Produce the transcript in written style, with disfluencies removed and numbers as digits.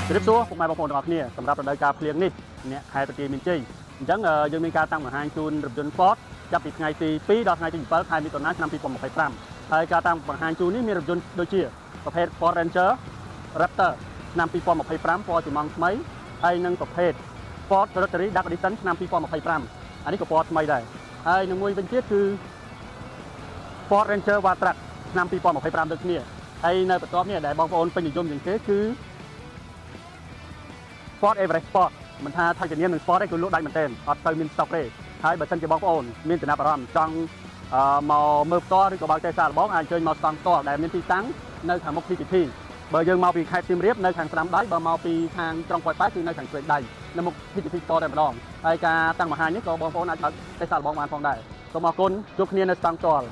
ជម្រាបសួរពុកម៉ែបងប្អូនទាំងអស់គ្នាសម្រាប់រដូវកាលភ្លៀងនេះអ្នកខេត្តប្រទាមានជ័យអញ្ចឹងយើងមានការតាំងបង្ហាញជូនរថយន្ត Ford ចាប់ពីថ្ងៃទី2ដល់ថ្ងៃទី7ខែមិថុនាឆ្នាំ2025ហើយការតាំងបង្ហាញជូននេះមានរថយន្តដូចជាប្រភេទ Ford Ranger Raptor ឆ្នាំ2025ពណ៌ជាម៉ង់ថ្មីហើយនិងប្រភេទ Ford Rotary Dark Edition ឆ្នាំ2025អានេះក៏ពណ៌ថ្មីដែរហើយនឹងមួយវិញទៀតគឺ Ford Ranger Wildtrak ឆ្នាំ2025ដូចគ្នាហើយនៅបន្ទាប់នេះដែលបងប្អូនពេញនិយមជាងគេគឺ Ford Everest Sport មិនថាថៃធានានិង Sport ទេគឺលក់ដាច់មែនទែនអត់ទៅមាន stock ទេហើយបើសិនជាបងប្អូនមានចំណាប់អារម្មណ៍ចង់មកមើលផ្ទាល់ឬក៏បើកទេសាកល្បងអាចអញ្ជើញមកស្តង់ផ្ទាល់ដែលមានទីតាំងនៅខាងមុខ PPT បើយើងមកពីខេត្តសៀមរាបនៅខាងស្ដាំដៃបើមកពីខាងក្រុងប៉ោយប៉ែតគឺនៅខាងស្វេតដៃនៅមុខ PPT ផ្ទាល់តែម្ដងហើយការតាំងបង្ហាញនេះក៏បងប្អូនអាចបើកទេសាកល្បងបានផងដែរសូមអរគុណជួបគ្នានៅស្តង់ផ្ទាល់